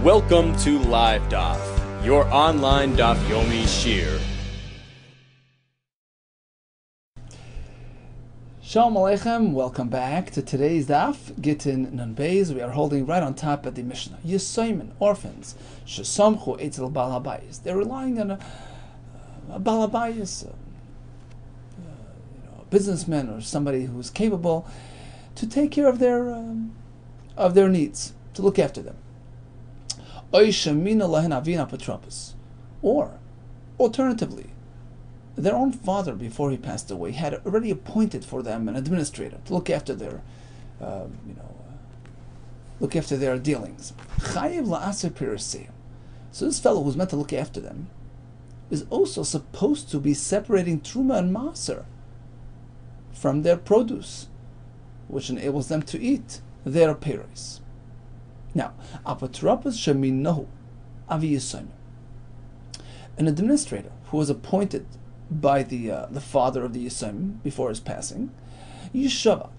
Welcome to Live DAF, your online DAF Yomi Shir. Shalom Aleichem, welcome back to today's DAF, GITTEN Nun Beis. We are holding right on top of the Mishnah. Yisoimen, orphans, shesamchu etzel bal habayis. They're relying on a bal habayis, a businessman or somebody who's capable to take care of their needs, to look after them. Or, alternatively, their own father, before he passed away, had already appointed for them an administrator to look after their, dealings. So this fellow who's meant to look after them is also supposed to be separating truma and maser from their produce, which enables them to eat their peiros. Now, apatropas sheminahu avi yisoim, an administrator who was appointed by the father of the yisoim before his passing, yishava.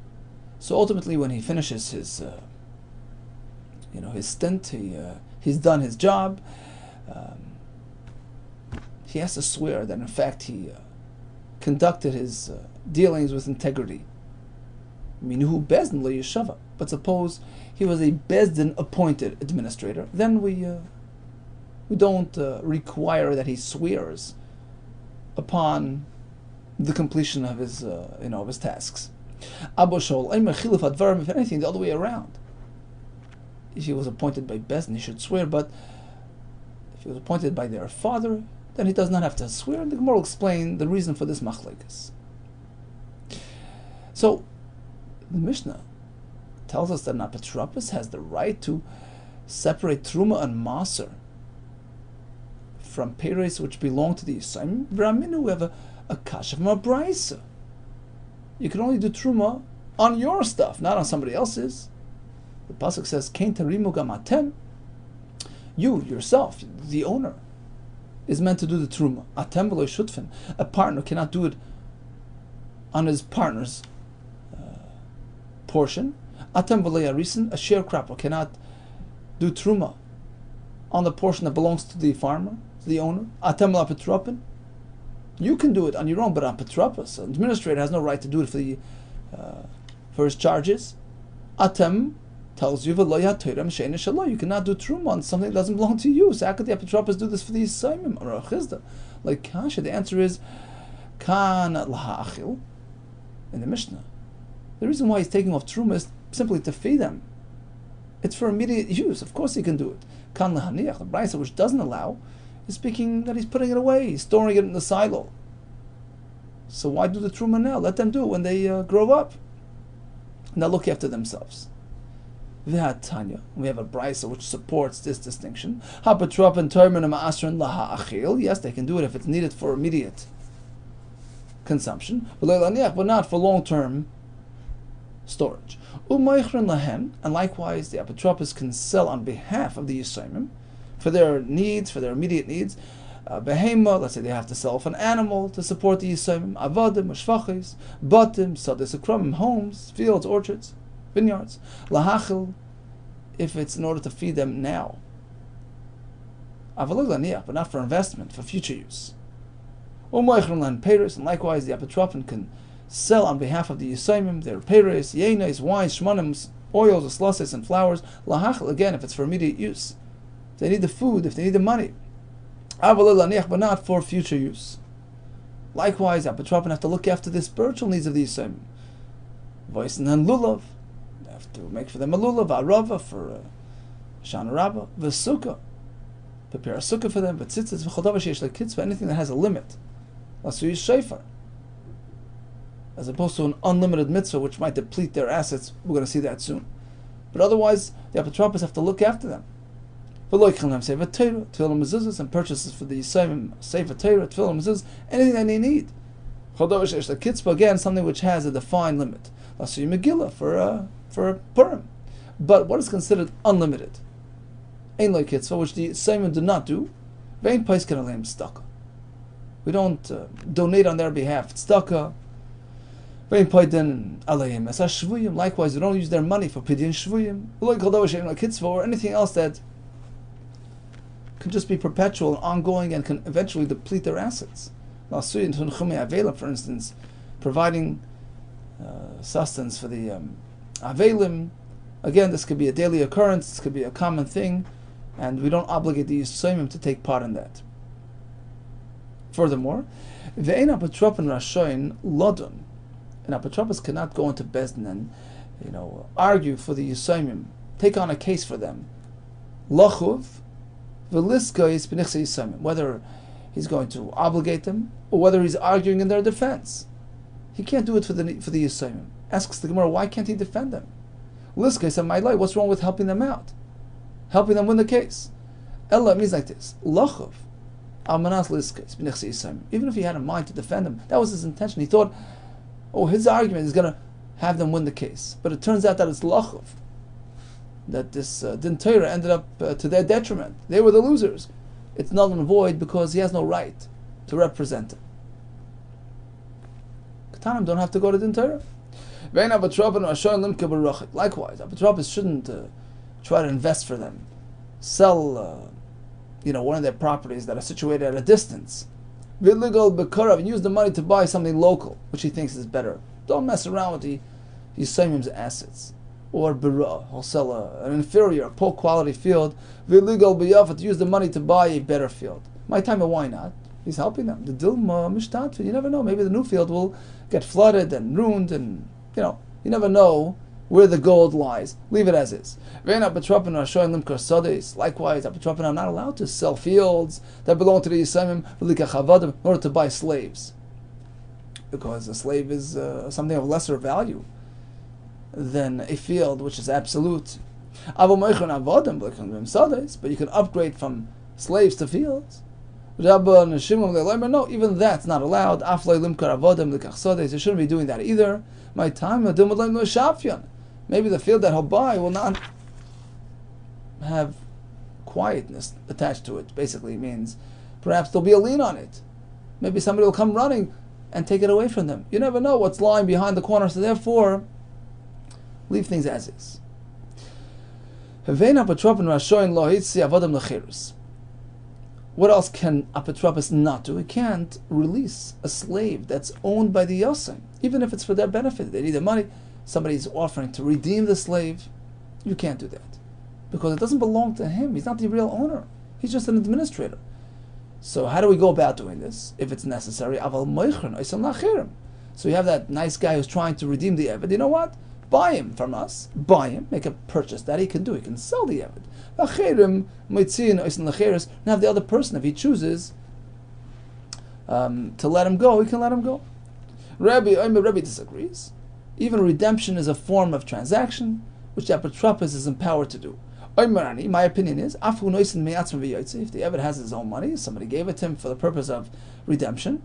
So ultimately, when he finishes his stint, he's done his job. He has to swear that in fact he conducted his dealings with integrity. Minuhu bezdin lo yishava. But suppose he was a bezdin appointed administrator, then we don't require that he swears upon the completion of his his tasks. If anything, the other way around. If he was appointed by bezdin, he should swear. But if he was appointed by their father, then he does not have to swear. And the Gemara will explain the reason for this machlekes. So the Mishnah tells us that an apotropos has the right to separate truma and maser from peiros which belong to the yisoim. B'raminu, we have a kasha from a brisa. You can only do truma on your stuff, not on somebody else's. The pasuk says, "Kein tarimu gam atem." You yourself, the owner, is meant to do the truma. Atem v'lo shutfen. A partner cannot do it on his partner's portion. Atem v'lo yarisen. A sharecropper cannot do truma on the portion that belongs to the farmer, to the owner. Atem l'apotropin. You can do it on your own, but apotropos, an administrator, has no right to do it for his charges. Atem tells you v'lo yatoirem she'ein shelo. You cannot do truma on something that doesn't belong to you. So how could the apotropos do this for the yisoimim or achizda? Like kasha, the answer is kan lahachil in the Mishnah. The reason why he's taking off truma is simply to feed them. It's for immediate use. Of course he can do it. Kan lehaniach, the brisa which doesn't allow, is speaking that he's putting it away, he's storing it in the silo. So why do the truma now? Let them do it when they grow up. And they'll look after themselves. V'hatanya, we have a brisa which supports this distinction. Hapatropin terminum asrin laha achil. Yes, they can do it if it's needed for immediate consumption, but not for long-term storage. And likewise, the apotropos can sell on behalf of the yisoimim for their needs, for their immediate needs. Behema, let's say they have to sell off an animal to support the yisoimim. Avadim, shvachis, batim, sadis akramim, homes, fields, orchards, vineyards. Lahachil, if it's in order to feed them now. Avalug laniach, but not for investment, for future use. And likewise, the apotropin can sell on behalf of the yisoimim their peiros, yenos, wines, shmonims, oils, asloses, and flowers. Lahachil, again, if it's for immediate use. If they need the food, if they need the money. But not for future use. Likewise, apotropin have to look after the spiritual needs of the yisoimim. Voisin and lulav, they have to make for them a lulav, arava for shana rabbah, v'sukkah, prepare a sukkah for them, but tzitzis v'chodav sheyesh lekitzvah, anything that has a limit. Lasu yish shofar, as opposed to an unlimited mitzvah which might deplete their assets. We're going to see that soon. But otherwise, the apotropos have to look after them. And purchases for the yisoimim, sefer Torah, tefillah, mezuzah, anything that they need. Again, something which has a defined limit. Lasu megillah for Purim. But what is considered unlimited? Ein lo kitzvah, which the yisoimim do not do. Vein paisken aleim tzedakah. We don't donate on their behalf tzedakah. Likewise, we don't use their money for pidyon shvuyim, or anything else that can just be perpetual and ongoing and can eventually deplete their assets. For instance, providing sustenance for the Avelim. Again, this could be a daily occurrence, this could be a common thing, and we don't obligate the Yisraelim to take part in that. Furthermore, Ve'en apotropon rashoin lodon. An apotropos cannot go into Bezdin and argue for the Yisraelim, take on a case for them. Lachuv v'liskais b'nichse Yisraelim, whether he's going to obligate them or whether he's arguing in their defense. He can't do it for the Yisraelim. Asks the Gemara, why can't he defend them? Liskais and my life, what's wrong with helping them out? Helping them win the case. Ella means like this. Lachuv almanas liskais b'nichse Yisraelim. Even if he had in mind to defend them, that was his intention. He thought, his argument is going to have them win the case. But it turns out that it's lachuv. That this din Torah ended up to their detriment. They were the losers. It's null and void because he has no right to represent them. Katanim don't have to go to din Torah. Likewise, apotropos shouldn't try to invest for them, sell, one of their properties that are situated at a distance, and use the money to buy something local, which he thinks is better. Don't mess around with the Yisraelim's assets. Or he'll sell an inferior, poor quality field. To use the money to buy a better field. My time, why not? He's helping them. The dilma mishtat. You never know. Maybe the new field will get flooded and ruined, and you never know where the gold lies. Leave it as is. Likewise, apotropon are not allowed to sell fields that belong to the Yisraelim in order to buy slaves, because a slave is something of lesser value than a field which is absolute. But you can upgrade from slaves to fields. No, even that's not allowed. You shouldn't be doing that either. My time, maybe the field that he'll buy will not have quietness attached to it. Basically, it means perhaps there'll be a lien on it. Maybe somebody will come running and take it away from them. You never know what's lying behind the corner, so therefore, leave things as is. What else can apotropos not do? He can't release a slave that's owned by the Yosem, even if it's for their benefit. They need the money. Somebody's offering to redeem the slave. You can't do that, because it doesn't belong to him. He's not the real owner. He's just an administrator. So how do we go about doing this if it's necessary? So you have that nice guy who's trying to redeem the Eved. You know what? Buy him from us. Buy him. Make a purchase. That he can do. He can sell the Eved. And have the other person, if he chooses to let him go, he can let him go. Rabbi disagrees. Even redemption is a form of transaction, which the apotropos is empowered to do. My opinion is, if the Eved has his own money, somebody gave it to him for the purpose of redemption,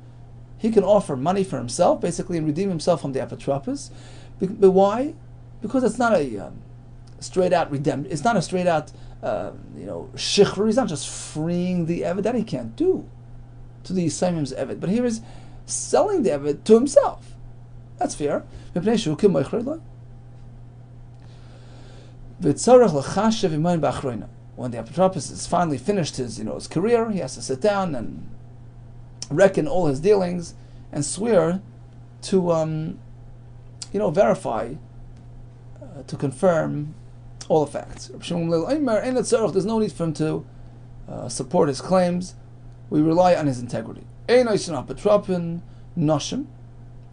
he can offer money for himself, basically, and redeem himself from the apotropos. But why? Because it's not a straight out redemption. It's not a straight out, shikhr. He's not just freeing the Eved. That he can't do to the Yisraelim's Eved. But here is selling the Eved to himself. That's fair. When the apotropos is finally finished his career, he has to sit down and reckon all his dealings and swear to verify, to confirm all the facts. There's no need for him to support his claims. We rely on his integrity. We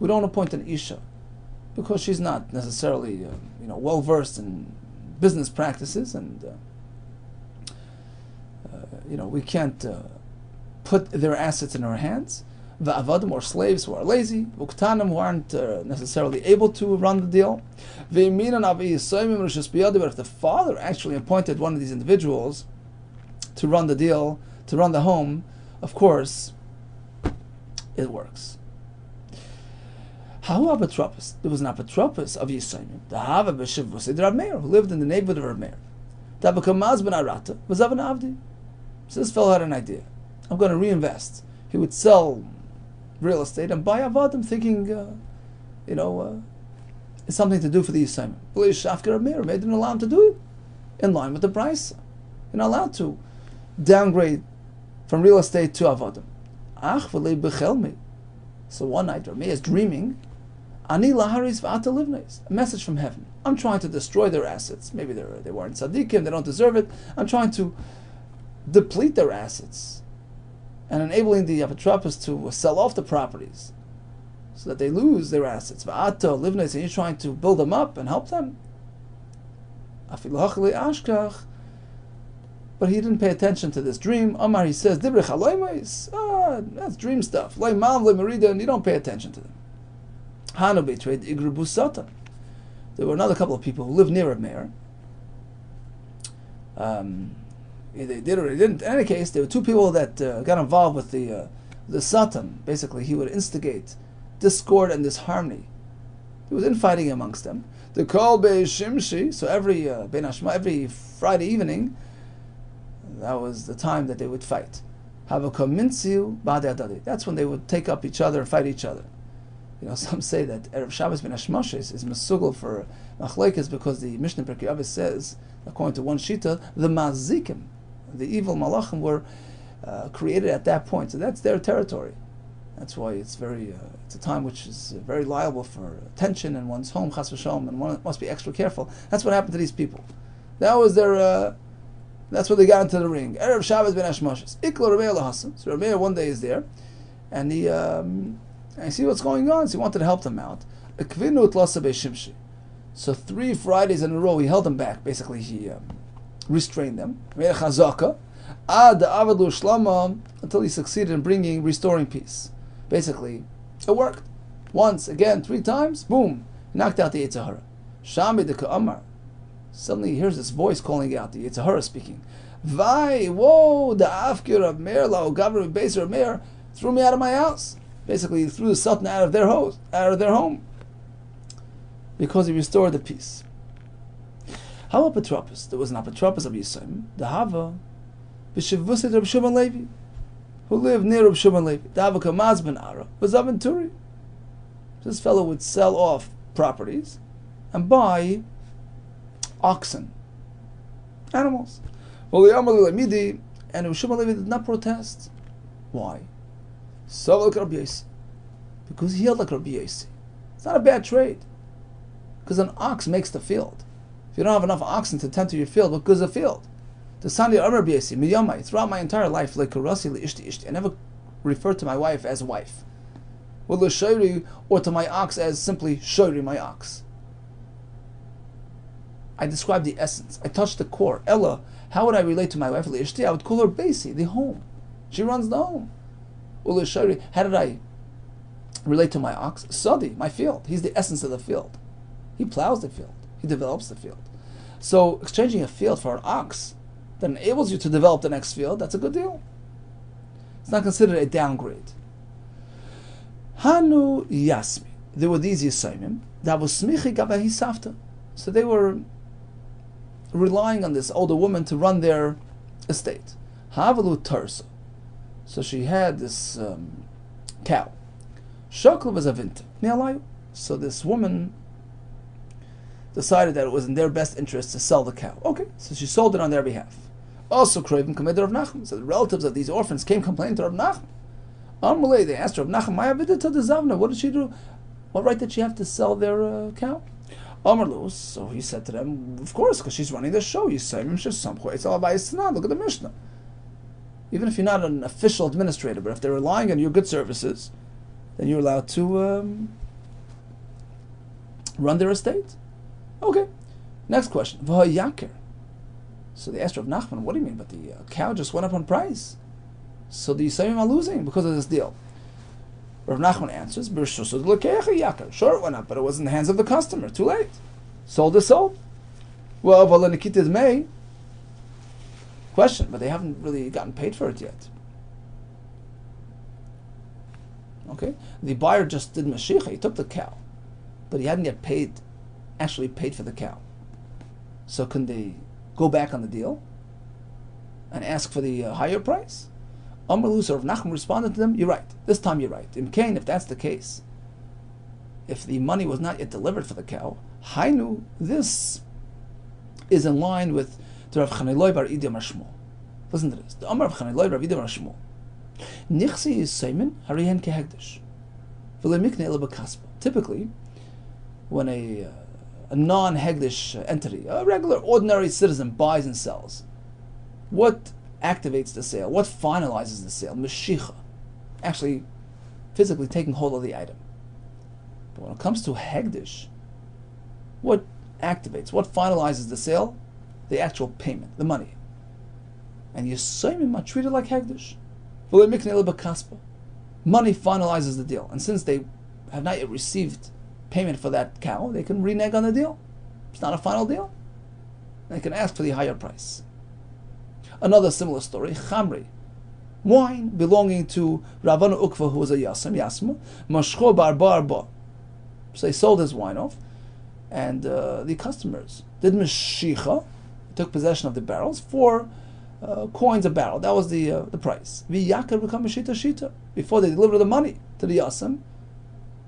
don't appoint an Isha because she's not necessarily well versed in business practices, and we can't put their assets in her hands. Va'avadim, or slaves who are lazy, uktanim, who aren't necessarily able to run the deal. But if the father actually appointed one of these individuals to run the deal, to run the home, of course, it works. How apotropos? There was an apotropos of Yisraelim, the Hava b'Shiv Rav Meir, who lived in the neighborhood of Rav Meir. Tabakamaz ben Arata was of an Avdi. So this fellow had an idea. I'm going to reinvest. He would sell real estate and buy avadim, thinking, it's something to do for the Yisraelim. Rav Meir didn't allow him to do it in line with the price. You're not allowed to downgrade from real estate to avodim. Ach v'lei b'chelmi. So one night, Rabbi Meir is dreaming. Ani laharis v'ata livnes. A message from heaven. I'm trying to destroy their assets. Maybe they weren't tzaddikim, they don't deserve it. I'm trying to deplete their assets and enabling the apotropos to sell off the properties so that they lose their assets. V'ata livnes, and you're trying to build them up and help them. Afilu ashkach. But he didn't pay attention to this dream. Amar, he says, Dibrech aloymais. That's dream stuff. Loy mam, loy merida, and you don't pay attention to them. Hanu betrayed igrubu satan. There were another couple of people who lived near Reb Meir. They did or they didn't. In any case, there were two people that got involved with the satan. Basically, he would instigate discord and disharmony. There was infighting amongst them. The kol be'shimshi. So every Friday evening, that was the time that they would fight. That's when they would take up each other and fight each other. Some say that Erev Shabbos ben Hashmoshes is mesugel for machlekes because the Mishnah Pirkei Avos says, according to one shita, the mazikim, the evil malachim, were created at that point. So that's their territory. That's why it's a time which is very liable for tension in one's home, chas v'shalom, and one must be extra careful. That's what happened to these people. That was their. That's where they got into the ring. Erev Shabbos ben Hashmoshes. Ikla Rabbi Yehuda. So Rabbi Yehuda one day is there, and he see what's going on. So he wanted to help them out. So 3 Fridays in a row he held them back. Basically, he restrained them. Until he succeeded in restoring peace. Basically, it worked. Once, again, 3 times, boom, knocked out the Yetzer Hara. Shami de Ka'amar. Suddenly he hears this voice calling out, the Yetzer Hara speaking. Vai, whoa, the Afkir of Meir, Lao Gavri Beser of Meir, threw me out of my house. Basically, he threw the Sultan out of their home. Because he restored the peace. How apotropos? There was an apotropos of Yisrael, the Hava, B'Shivusit Reb Shimon Levi, who lived near Reb Shimon Levi. The Hava Kamaz ben Ara was Aventuri. This fellow would sell off properties and buy oxen, animals. And Reb Shimon Levi did not protest. Why? Because he held like Rabbi Yossi. It's not a bad trade. Because an ox makes the field. If you don't have enough oxen to tend to your field, what good is a field? Throughout my entire life, I never referred to my wife as wife. Or to my ox as simply shoyri, my ox. I described the essence. I touched the core. Ella, how would I relate to my wife? I would call her Basi, the home. She runs the home. How did I relate to my ox? Sadi, my field. He's the essence of the field. He plows the field. He develops the field. So exchanging a field for an ox that enables you to develop the next field, that's a good deal. It's not considered a downgrade. Hanu Yasmi. There were these Yisayimim that was Smichi Gabahi Safta. So they were relying on this older woman to run their estate. Havalu Tarsa. So she had this cow. Shokl was a vinta. So this woman decided that it was in their best interest to sell the cow. Okay, so she sold it on their behalf. Also, Kroivim Kamed Rav Nachman. So the relatives of these orphans came complaining to Rav Nachman. Amalei, they asked Rav Nachman, Maya Vidita de Zavna, what did she do? What right did she have to sell their cow? Amarlu, so he said to them, of course, because she's running the show. You say, it's all about Yisna. Look at the Mishnah. Even if you're not an official administrator, but if they're relying on your good services, then you're allowed to run their estate. Okay. Next question. V'ha'yakir. So they asked Rav Nachman, what do you mean? But the cow just went up on price. So the Yisayim are losing because of this deal. Rav Nachman answers, sure it went up, but it was in the hands of the customer. Too late. Sold is sold. Well, Valanikitid may. Question, but they haven't really gotten paid for it yet. Okay? The buyer just did Mashiach. He took the cow, but he hadn't yet actually paid for the cow. So can they go back on the deal and ask for the higher price? Amr Lusa of Nachman responded to them, you're right. This time you're right. In Cain, if that's the case, if the money was not yet delivered for the cow, Hainu, this is in line with the Rav Chaneloi bar Idi Amar Shmuel. Listen to this. The Amar of Chaneloi Rabbi Yehuda Shmuel. Nichsi is Seimin Harihen Kehegdish. Typically, when a non-Hegdish entity, a regular, ordinary citizen buys and sells, what activates the sale? What finalizes the sale? Meshicha. Actually, physically taking hold of the item. But when it comes to Hegdish, what activates, what finalizes the sale? The actual payment, the money. And Yisayimim are treated like Hegdish. Money finalizes the deal. And since they have not yet received payment for that cow, they can renege on the deal. It's not a final deal. They can ask for the higher price. Another similar story, Chamri. Wine belonging to Ravana Ukva, who was a Yasma, Mashcho Bar Bar. So they sold his wine off, and the customers did Meshicha, took possession of the barrels for coins a barrel. That was the price. V'yakar become Shita Shita. Before they delivered the money to the Yasam,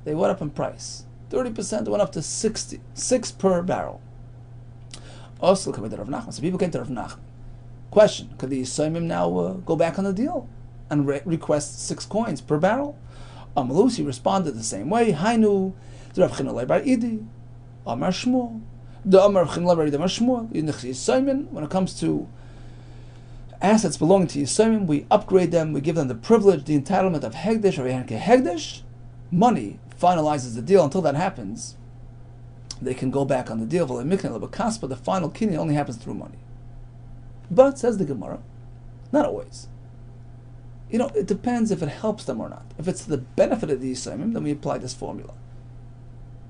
they went up in price. 30% went up to 60, 6 per barrel. Also, coming to Rav Nachman. So people came to Rav Nachman. Question: could the Yisayimim now go back on the deal and request 6 coins per barrel? Amalusi responded the same way. Hainu the Rav Chinolai Bar Idi, Amar Shmuel. The Amar Chinolai Bar Idi Amar Shmuel. Yisayimim. When it comes to assets belonging to Yisayimim, we upgrade them. We give them the privilege, the entitlement of Hegdish or Yehanke Hegdish. Money finalizes the deal. Until that happens, they can go back on the deal. But the final kinyan only happens through money. But, says the Gemara, not always. It depends if it helps them or not. If it's to the benefit of the Yisayimim, then we apply this formula.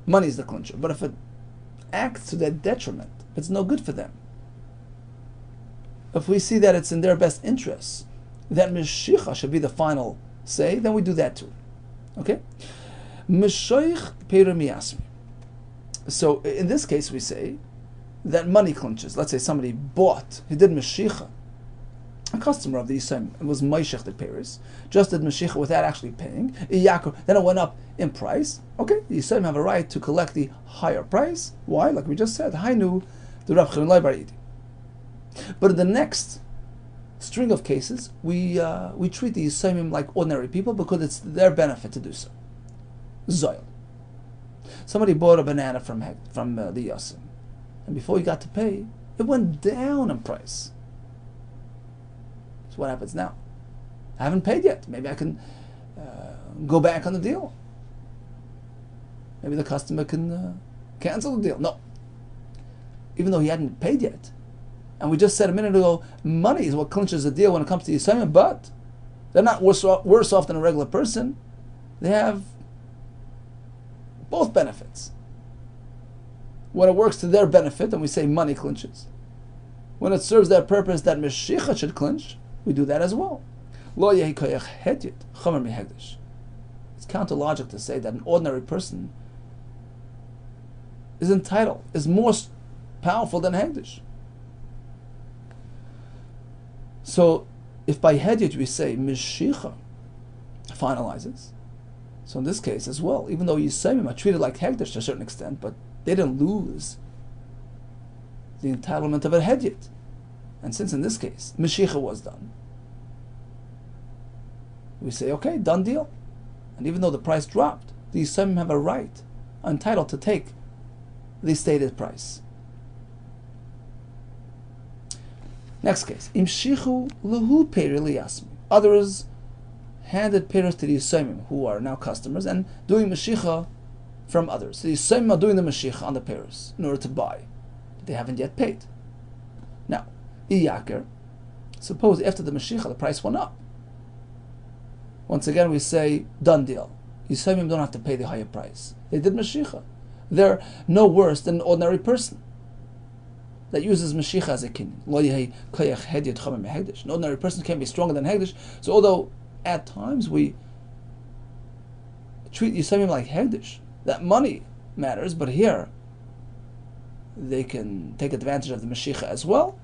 Money is the clincher. But if it acts to their detriment, if it's no good for them, if we see that it's in their best interests, that Meshicha should be the final say, then we do that too. Okay? Meshoich Peir Miyasmi. So, in this case, we say that money clinches. Let's say somebody bought, he did Meshicha, a customer of the Yisayim, it was Meishech the Paris, just did Meshicha without actually paying, then it went up in price. Okay, the Yisayim have a right to collect the higher price. Why? Like we just said, Hainu, the Rav Chinolai Bar Idi. But in the next string of cases, we treat the Yisayim like ordinary people because it's their benefit to do so. Zoil. Somebody bought a banana from the Yasim, and before he got to pay, it went down in price. So what happens now? I haven't paid yet. Maybe I can go back on the deal. Maybe the customer can cancel the deal. No. Even though he hadn't paid yet. And we just said a minute ago, money is what clinches the deal when it comes to the assignment, but they're not worse off than a regular person. They have both benefits. When it works to their benefit, then we say money clinches. When it serves their purpose that Meshicha should clinch, we do that as well. It's counter logic to say that an ordinary person is entitled, is more powerful than Hegdish. So, if by Hedyot we say Meshicha finalizes, so in this case as well, even though Yisayimim are treated like Hegdish to a certain extent, but they didn't lose the entitlement of a Hedyot. And since in this case, Meshicha was done, we say, okay, done deal. And even though the price dropped, the Yisayimim have a right, entitled to take the stated price. Next case, Imshichu Lahu Peri Liyasmi. Others handed payers to the Yisayimim, who are now customers, and doing Meshicha from others. So the Yisayimim are doing the Meshicha on the payers in order to buy. But they haven't yet paid. Now, Iyakir, suppose after the Meshicha the price went up. Once again we say, done deal. Yisayimim don't have to pay the higher price. They did Meshicha. They're no worse than an ordinary person that uses Meshicha as a kinyan. An ordinary person can't be stronger than Hegdish. So although at times we treat Yisayimim like Hegdish, that money matters, but here they can take advantage of the Meshicha as well,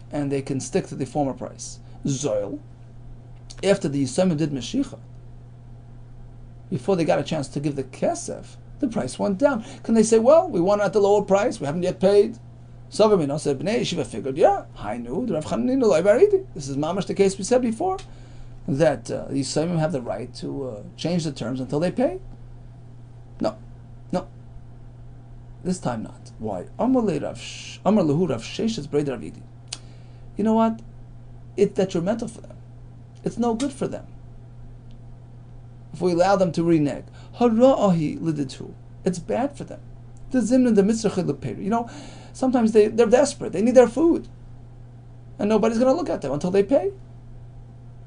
and they can stick to the former price. Zoil, after the Yisayimim did Meshicha, before they got a chance to give the Kesef, the price went down. Can they say, well, we want it at the lower price, we haven't yet paid, Savamino said, Bnei Yeshiva figured, yeah, I knew the Rav Chananinu loy baridi. This is mamash the case we said before, that the Yisraelim have the right to change the terms until they pay. No. This time not. Why? Amar lehu Rav Sheshes Brei Rav Yidi. You know what? It's detrimental for them. It's no good for them. If we allow them to renege. Hara'ahi liditu. It's bad for them. The zimna the mitzvah. You know, sometimes they're desperate. They need their food. And nobody's going to look at them until they pay.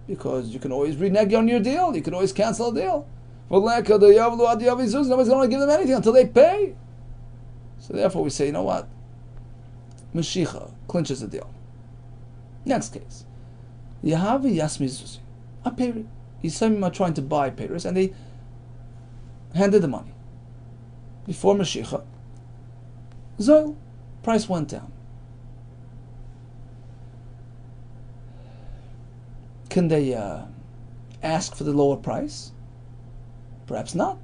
Because you can always renege on your deal. You can always cancel a deal. Nobody's going to give them anything until they pay. So therefore we say, you know what? Mashiach clinches the deal. Next case. Yahavi Yasmi Zuzi. A peri. Yisraelim are trying to buy peris and they handed the money. Before Mashiach, Zoil, price went down. Can they ask for the lower price? Perhaps not,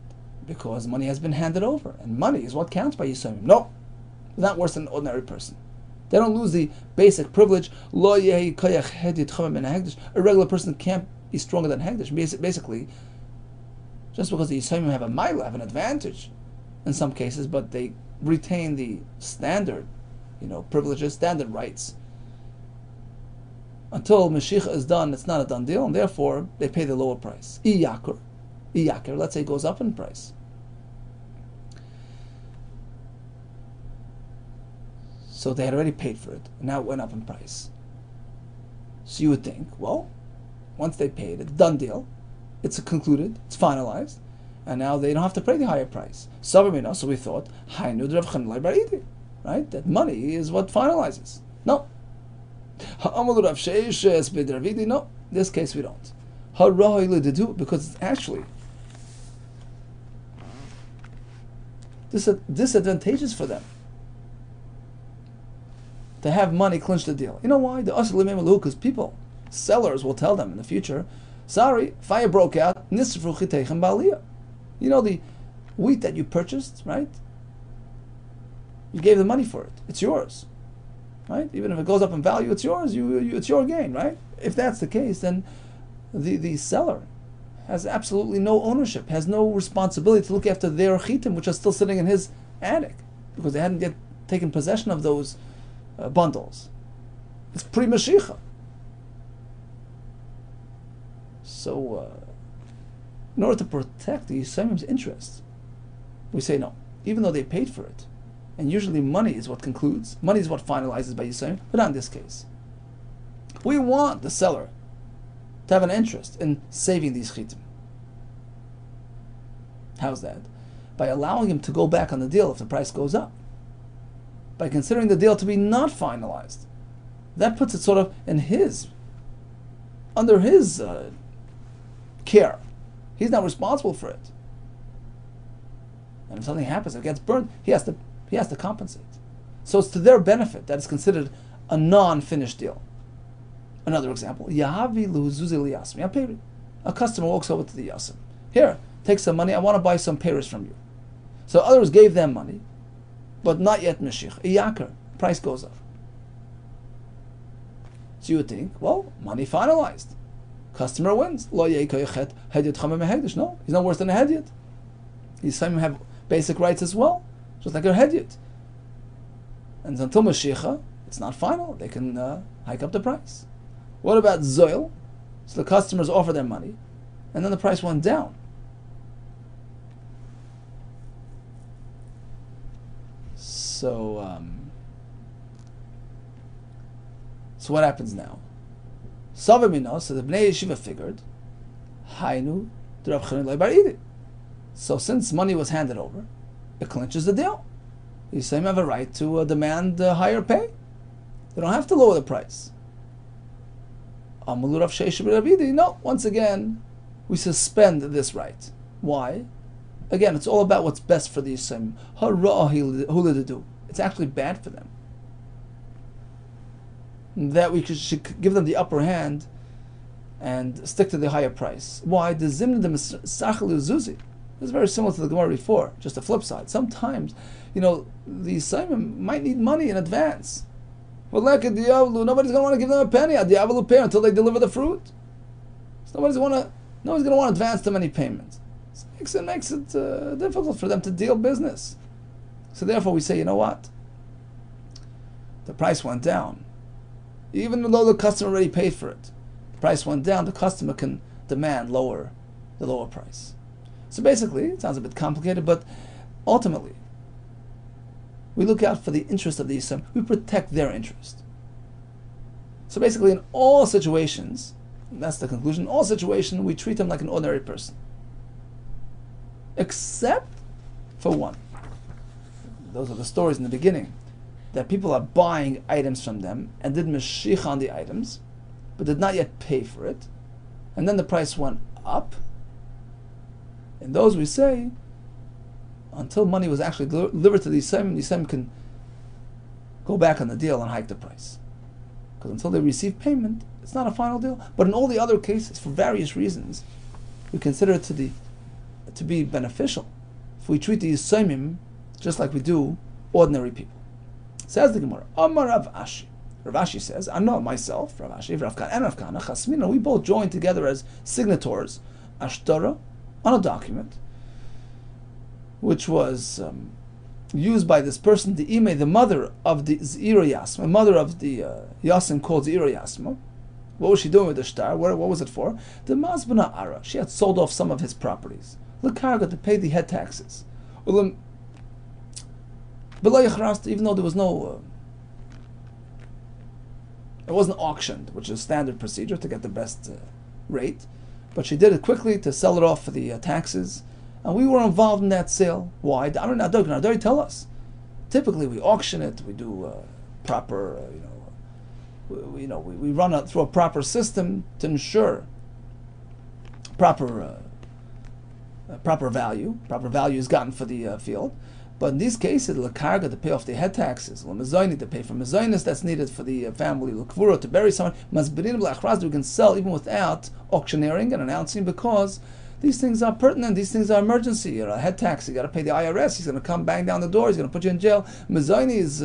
because money has been handed over, and money is what counts by Yisraelim. No, they're not worse than an ordinary person. They don't lose the basic privilege. A regular person can't be stronger than Hegdish. Basically, just because the Yisraelim have a mile, have an advantage in some cases, but they retain the standard, privileges, standard rights. Until Mashiach is done, it's not a done deal, and therefore they pay the lower price. Iyakir, let's say, goes up in price. So they had already paid for it, and now it went up in price. So you would think, well, once they paid, it's a done deal, it's concluded, it's finalized, and now they don't have to pay the higher price. So we thought, right? That money is what finalizes. No. No, this case we don't. Because it's actually disadvantageous for them to have money clinch the deal. You know why? Because people, sellers will tell them in the future, sorry, fire broke out, you know the wheat that you purchased, right? You gave the money for it. It's yours. Right? Even if it goes up in value, it's yours. It's your gain, right? If that's the case, then the seller has absolutely no ownership, has no responsibility to look after their chitim, which are still sitting in his attic, because they hadn't yet taken possession of those bundles. It's pre-Mashiach. So, in order to protect the Yisraelim's interests, we say no, even though they paid for it. And usually money is what concludes, money is what finalizes by Yisraelim, but not in this case. We want the seller to have an interest in saving these chitim. How's that? By allowing him to go back on the deal if the price goes up. By considering the deal to be not finalized. That puts it sort of under his care. He's not responsible for it. And if something happens, it gets burned, he has to compensate. So it's to their benefit that it's considered a non-finished deal. Another example, a customer walks over to the yasim. Here, take some money, I want to buy some peris from you. So others gave them money, but not yet Mashiach. Iyakar, price goes up. So you would think, well, money finalized. Customer wins. No, he's not worse than a hedyot. These some have basic rights as well, just like a hedyot. And until Mashiach, it's not final. They can hike up the price. What about Zoil? So the customers offer their money, and then the price went down. So what happens now? Savamino, so the Bnei Yeshiva figured, Hainu Rav Chananinu Baridi. So since money was handed over, it clinches the deal. The Yisraelim have a right to demand higher pay. They don't have to lower the price. No, once again, we suspend this right. Why? Again, it's all about what's best for the Yisraelim. It's actually bad for them. That we should give them the upper hand and stick to the higher price. Why? The zimna the misachel uzuzi. It's very similar to the Gemara before, just the flip side. Sometimes, the Yisayim might need money in advance. But like a Diavlu, nobody's going to want to give them a penny. A Diavlu will pay until they deliver the fruit. So nobody's going to want to advance them any payments. So it makes it difficult for them to deal business. So therefore we say, you know what? The price went down. Even though the customer already paid for it, the price went down, the customer can demand the lower price. So basically, it sounds a bit complicated, but ultimately, we look out for the interest of the Yisrael. We protect their interest. So basically, in all situations, and that's the conclusion, in all situations, we treat them like an ordinary person. Except for one. Those are the stories in the beginning. That people are buying items from them and did mashich on the items, but did not yet pay for it. And then the price went up. In those we say, until money was actually delivered to the Yisrael can go back on the deal and hike the price. Because until they receive payment, it's not a final deal. But in all the other cases, for various reasons, we consider it to be beneficial if we treat the Yisraelim just like we do ordinary people. Says the Gemara, Amar Rav Ashi. Rav Ashi says, I know myself, Rav Ashi, Rav Kan, and Rav Kana, Chasmina, we both joined together as signatories, Ashtara, on a document, which was used by this person, the Ime, the mother of the Zira Yasma, mother of the Yasim called Zira Yasma. What was she doing with the shtar? What was it for? The Mazbana Ara. She had sold off some of his properties. L'karga, to pay the head taxes. Even though there was no, it wasn't auctioned, which is standard procedure to get the best rate, but she did it quickly to sell it off for the taxes, and we were involved in that sale. Why? They tell us. Typically, we auction it. We do proper, we run it through a proper system to ensure proper value. Proper value is gotten for the field. But in these cases, l'karga, to pay off the head taxes, l'mezayni, to pay for mezaynis that's needed for the family, l'kvura, to bury someone, mazbirin b'lachraz, we can sell even without auctioneering and announcing, because these things are pertinent, these things are emergency. You're a head tax, you got to pay the IRS, he's going to come bang down the door, he's going to put you in jail. Mezayni is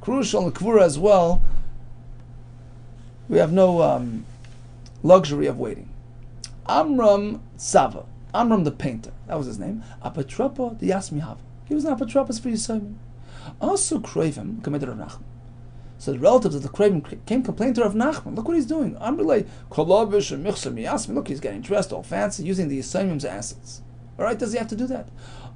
crucial, and l'kvura as well. We have no luxury of waiting. Amram Sava, Amram the painter, that was his name. Apatropo the Yasmihava. He was an apotropos for Yisrael. Also, Kravim committed Rav Nachman. So the relatives of the Kravim came complaining to Rav Nachman. Look what he's doing. Look, he's getting dressed all fancy, using the Yisraelim's assets. All right, does he have to do that?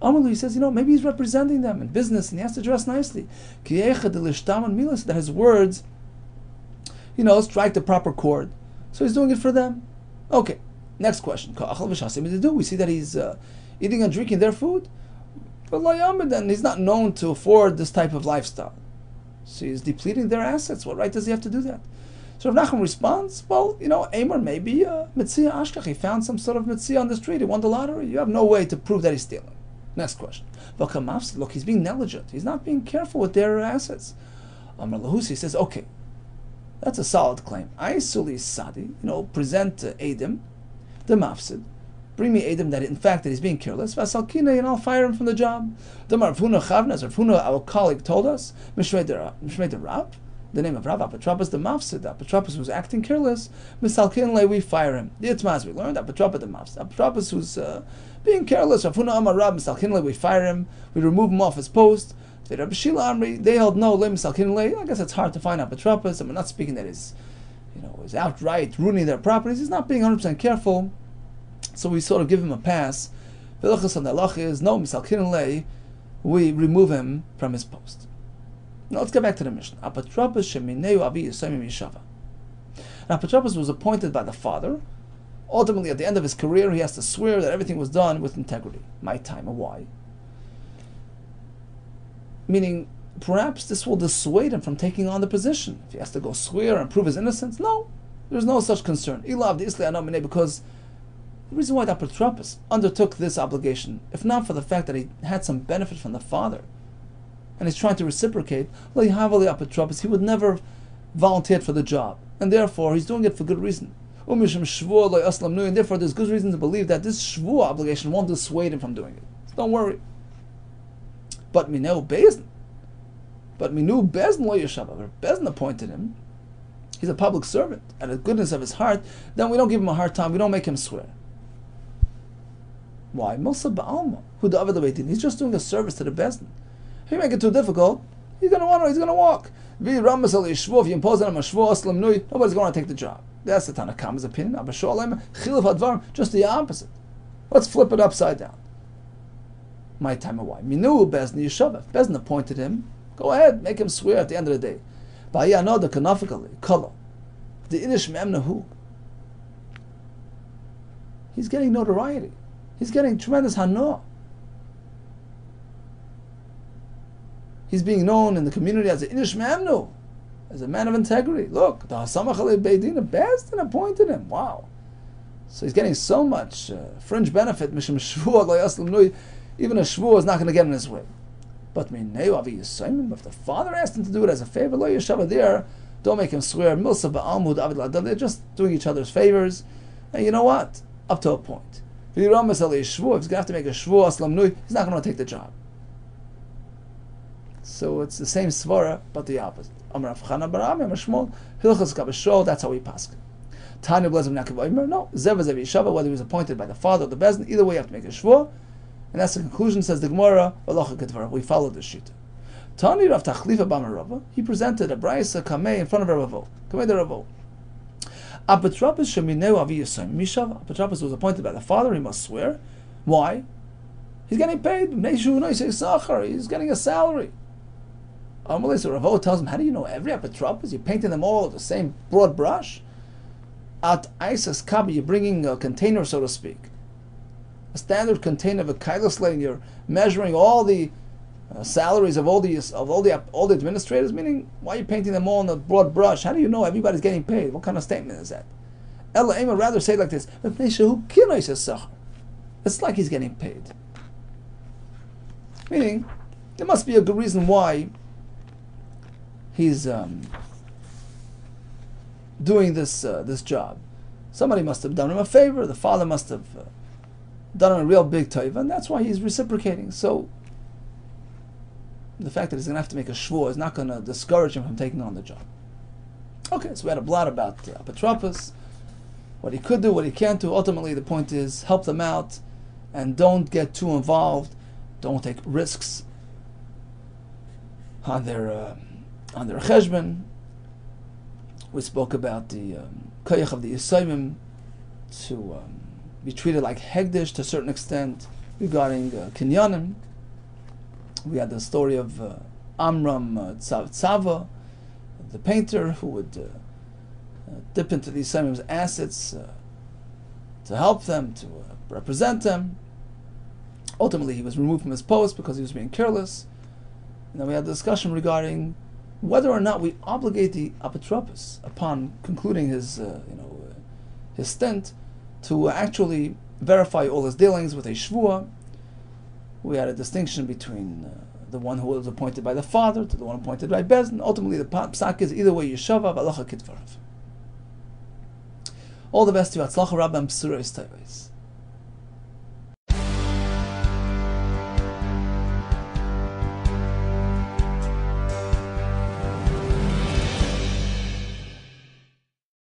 He says, maybe he's representing them in business, and he has to dress nicely. That his words, strike the proper chord. So he's doing it for them. Okay, next question. We see that he's eating and drinking their food. But then he's not known to afford this type of lifestyle. So he's depleting their assets. What right does he have to do that? So Rav Nachman responds, Amor, maybe Mitzia Ashkach, he found some sort of Mitzia on the street, he won the lottery. You have no way to prove that he's stealing. Next question. Look, he's being negligent. He's not being careful with their assets. Amar Lahusi says, okay, that's a solid claim. Aisuli Sadi, present Adam, the Mafsid. Bring me Adam that in fact that he's being careless. Vasalkina, and I'll fire him from the job. The Rav Huna Chavna, as Rav Huna, our colleague, told us, Mishrei the Rab, the name of Rav Apotropos the Mafsid, Apotropos who's acting careless, Misalkin, we fire him. The Itmaz, we learned Apotropos the Mafsid, Apotropos who's being careless. Rav Huna Amar Rab, Misalkin, we fire him. We remove him off his post. The Rabbi Shila Amri, they held no, Misalkin. I guess it's hard to find Apotropos. I'm not speaking that is outright ruining their properties. He's not being 100% careful. So we sort of give him a pass. V'lachas on the halach is no misalkin lei. We remove him from his post. Now let's get back to the mission. Apotropos shemineu avi yisayim yishava. Apotropos was appointed by the father. Ultimately, at the end of his career, he has to swear that everything was done with integrity. My time, and why? Meaning, perhaps this will dissuade him from taking on the position. If he has to go swear and prove his innocence, no, there's no such concern. Because the reason why the Apotropos undertook this obligation, if not for the fact that he had some benefit from the father, and he's trying to reciprocate, he would never volunteer for the job, and therefore he's doing it for good reason. And therefore there's good reason to believe that this shvuah obligation won't dissuade him from doing it. So don't worry. But Minu Bezdin lo yeshava. If Bezdin appointed him, he's a public servant, and the goodness of his heart, then we don't give him a hard time, we don't make him swear. Why? Mosa ba'alma. He's just doing a service to the Bezdin. If you make it too difficult, he's going to walk. If you impose on him a shvuah, nobody's going to take the job. That's the Tanna Kama's opinion. Just the opposite. Let's flip it upside down. My time of why? Minu Bezdin Yeshava. If Bezdin appointed him, go ahead, make him swear at the end of the day. The Inish Memnahu. He's getting notoriety. He's getting tremendous hana. He's being known in the community as the Inish Memnu, as a man of integrity. Look, the Hasamach Beidin, the Bezdin appointed him. Wow. So he's getting so much fringe benefit. Even a shvuah is not going to get in his way. But if the father asked him to do it as a favor, lo yeshava there, don't make him swear. Milsa ba'almud avid l'adam. They're just doing each other's favors. And you know what? Up to a point. If he's going to have to make a shvuah aslam nui, he's not going to take the job. So it's the same svara, but the opposite. That's how we pass. Tanya blazim nakiv. No, zev yeshava, whether he was appointed by the father or the bezdin, either way you have to make a shvuah. And that's the conclusion, says the Gemara, we follow the shita. Tani Rav Tachlifa Bamarava, he presented a Braisa Kamei in front of Ravo. Kamei the Ravo. Apotropos shemineu avi yisayim mishav. Apotropos was appointed by the father, he must swear. Why? He's getting paid. He's getting a salary. So Ravo tells him, how do you know every apotropos? You're painting them all with the same broad brush? At Isas Kabi, you're bringing a container, so to speak. A standard container of a kailas slate, and you're measuring all the salaries of all the administrators. Meaning, why are you painting them all in a broad brush? How do you know everybody's getting paid? What kind of statement is that? Ella Ema rather say it like this: it's like he's getting paid. Meaning, there must be a good reason why he's doing this job. Somebody must have done him a favor. The father must have done him a real big taiva, and that's why he's reciprocating. So the fact that he's going to have to make a shvuah is not going to discourage him from taking on the job. Okay, so we had a blot about apotropos, what he could do, what he can't do. Ultimately, the point is help them out, and don't get too involved. Don't take risks on their cheshbon. We spoke about the koyach of the Yisayim to be treated like hegdish to a certain extent regarding kinyanim. We had the story of Amram Tzava, the painter, who would dip into the Yisayim's assets to help them, to represent them. Ultimately, he was removed from his post because he was being careless. And then we had a discussion regarding whether or not we obligate the apotropos upon concluding his stint to actually verify all his dealings with a shvuah. We had a distinction between the one who was appointed by the father to the one appointed by bezdin. Ultimately, the psak is either way yeshava v'alacha kitvarav. All the best to you. Atzlacha Rabbam Psura Istayvais.